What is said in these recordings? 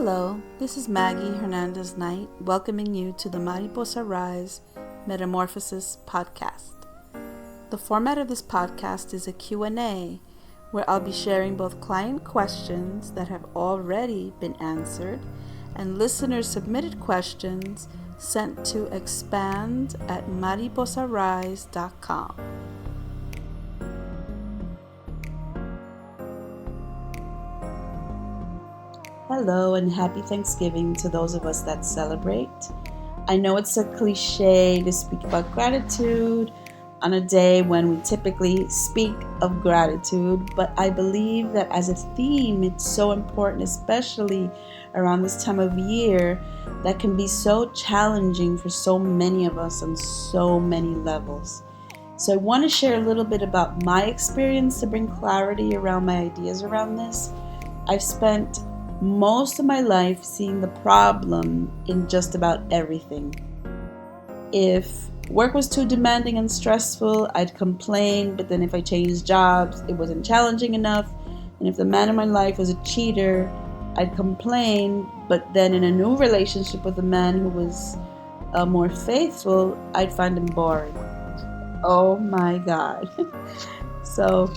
Hello, this is Maggie Hernandez Knight welcoming you to the Mariposa Rise Metamorphosis podcast. The format of this podcast is a Q&A where I'll be sharing both client questions that have already been answered and listener submitted questions sent to expand@mariposarise.com. Hello and happy Thanksgiving to those of us that celebrate. I know it's a cliche to speak about gratitude on a day when we typically speak of gratitude, but I believe that as a theme it's so important, especially around this time of year that can be so challenging for so many of us on so many levels. So I want to share a little bit about my experience to bring clarity around my ideas around this. I've spent most of my life seeing the problem in just about everything. If work was too demanding and stressful, I'd complain, but then if I changed jobs, it wasn't challenging enough. And if the man in my life was a cheater, I'd complain, but then in a new relationship with a man who was more faithful, I'd find him boring. Oh my God. So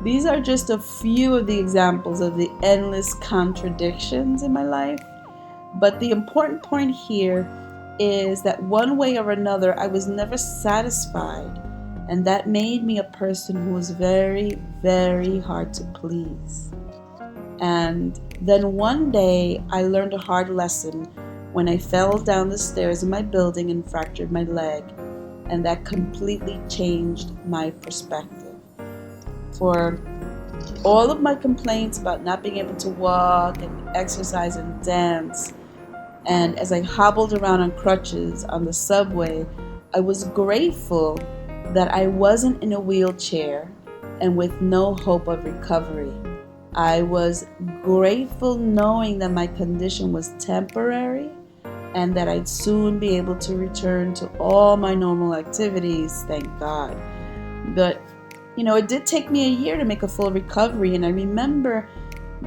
these are just a few of the examples of the endless contradictions in my life. But the important point here is that one way or another, I was never satisfied. And that made me a person who was very, very hard to please. And then one day, I learned a hard lesson when I fell down the stairs in my building and fractured my leg. And that completely changed my perspective. For all of my complaints about not being able to walk and exercise and dance, and as I hobbled around on crutches on the subway, I was grateful that I wasn't in a wheelchair and with no hope of recovery. I was grateful knowing that my condition was temporary and that I'd soon be able to return to all my normal activities, thank God. But it did take me a year to make a full recovery, and I remember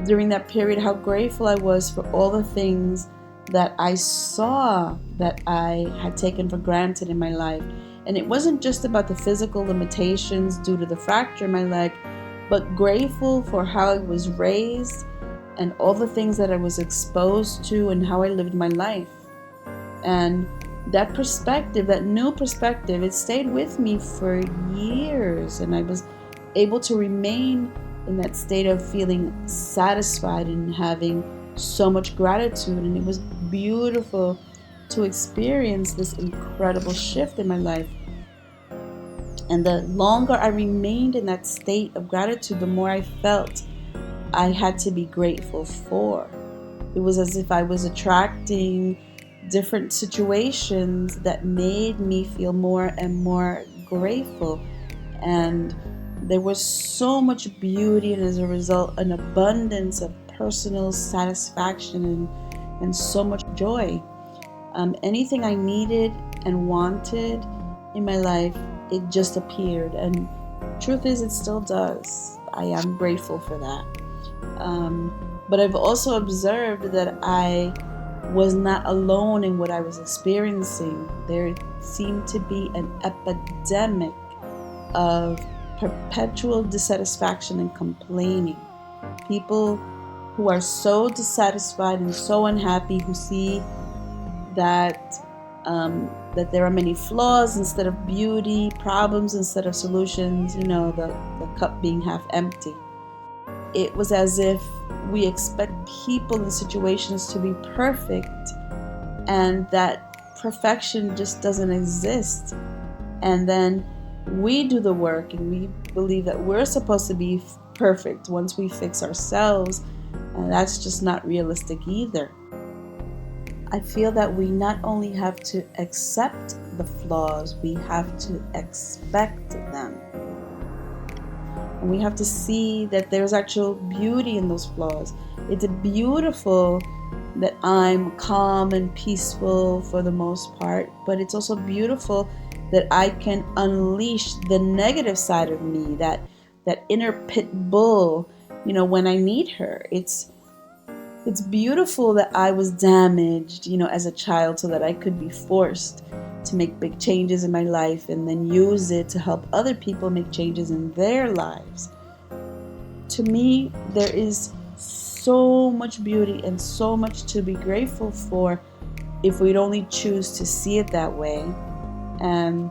during that period how grateful I was for all the things that I saw that I had taken for granted in my life. And it wasn't just about the physical limitations due to the fracture in my leg, but grateful for how I was raised and all the things that I was exposed to and how I lived my life. And that perspective, that new perspective, it stayed with me for years, and I was able to remain in that state of feeling satisfied and having so much gratitude. And it was beautiful to experience this incredible shift in my life. And the longer I remained in that state of gratitude, the more I felt I had to be grateful for. It was as if I was attracting different situations that made me feel more and more grateful. And there was so much beauty, and as a result, an abundance of personal satisfaction and so much joy. Anything I needed and wanted in my life, it just appeared. And truth is, it still does. I am grateful for that. But I've also observed that I was not alone in what I was experiencing. There seemed to be an epidemic of perpetual dissatisfaction and complaining. People who are so dissatisfied and so unhappy, who see that there are many flaws instead of beauty, problems instead of solutions, the cup being half empty. It was as if we expect people and situations to be perfect, and that perfection just doesn't exist. And then we do the work and we believe that we're supposed to be perfect once we fix ourselves, and that's just not realistic either. I feel that we not only have to accept the flaws, we have to expect them. And we have to see that there's actual beauty in those flaws. It's beautiful that I'm calm and peaceful for the most part, but it's also beautiful that I can unleash the negative side of me, that inner pit bull, when I need her. It's It's beautiful that I was damaged, as a child so that I could be forced to make big changes in my life and then use it to help other people make changes in their lives. To me, there is so much beauty and so much to be grateful for if we'd only choose to see it that way. And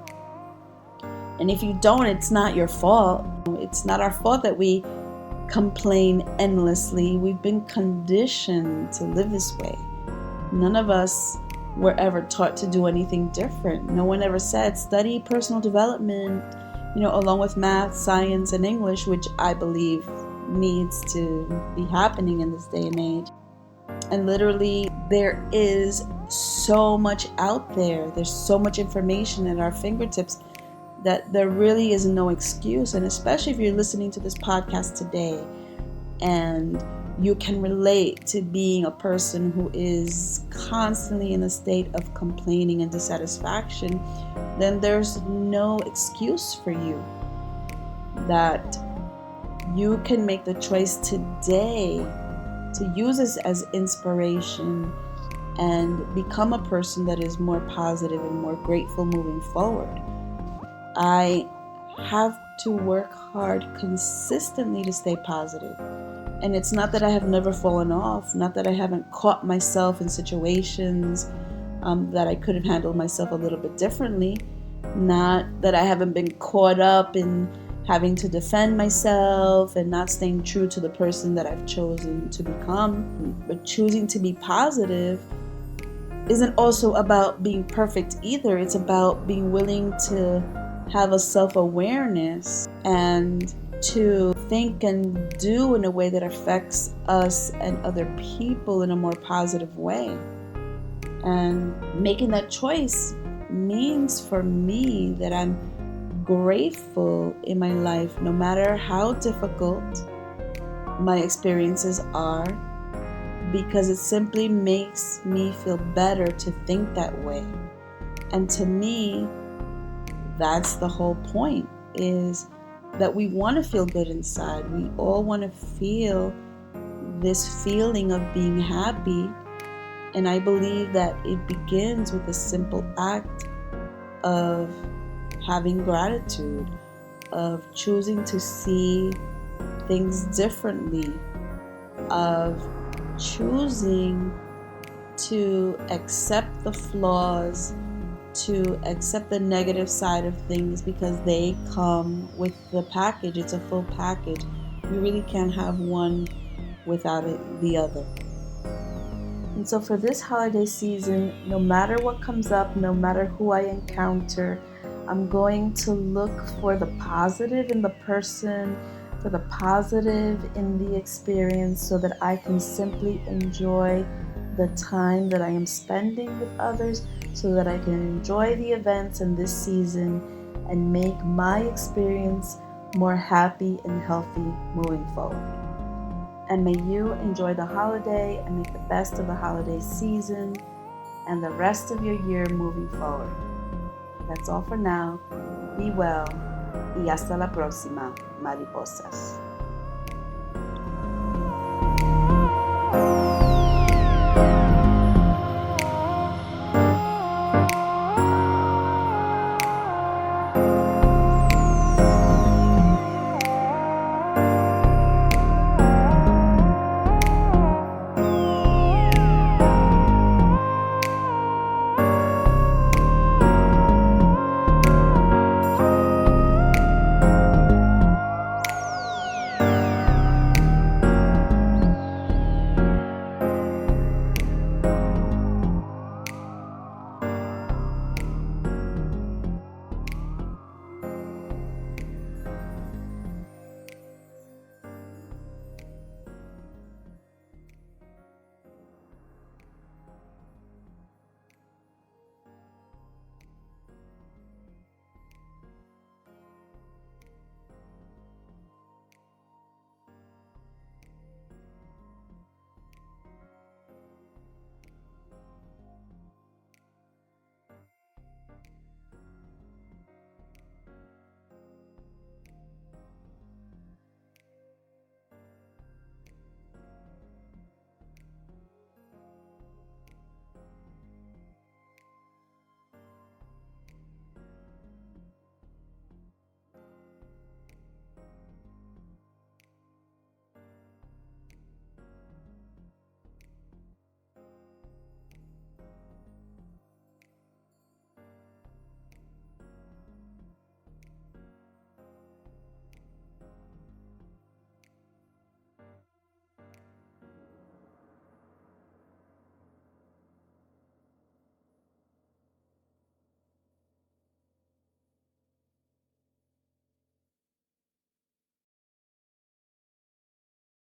if you don't, it's not your fault. It's not our fault that we complain endlessly. We've been conditioned to live this way. None of us were ever taught to do anything different. No one ever said study personal development, along with math, science, and English, which I believe needs to be happening in this day and age. And literally, there is so much out there. There's so much information at our fingertips that there really is no excuse. And especially if you're listening to this podcast today and you can relate to being a person who is constantly in a state of complaining and dissatisfaction, then there's no excuse for you. That you can make the choice today to use this as inspiration and become a person that is more positive and more grateful moving forward. I have to work hard consistently to stay positive. And it's not that I have never fallen off, not that I haven't caught myself in situations that I could have handled myself a little bit differently, not that I haven't been caught up in having to defend myself and not staying true to the person that I've chosen to become. But choosing to be positive isn't also about being perfect either. It's about being willing to have a self-awareness and to think and do in a way that affects us and other people in a more positive way. And making that choice means for me that I'm grateful in my life, no matter how difficult my experiences are, because it simply makes me feel better to think that way. And to me, that's the whole point, is that we want to feel good inside. We all want to feel this feeling of being happy. And I believe that it begins with a simple act of having gratitude, of choosing to see things differently, of choosing to accept the flaws, to accept the negative side of things, because they come with the package. It's a full package. You really can't have one without the other. And so for this holiday season, no matter what comes up, no matter who I encounter, I'm going to look for the positive in the person, for the positive in the experience, so that I can simply enjoy the time that I am spending with others, so that I can enjoy the events in this season and make my experience more happy and healthy moving forward. And may you enjoy the holiday and make the best of the holiday season and the rest of your year moving forward. That's all for now. Be well y hasta la próxima, mariposas.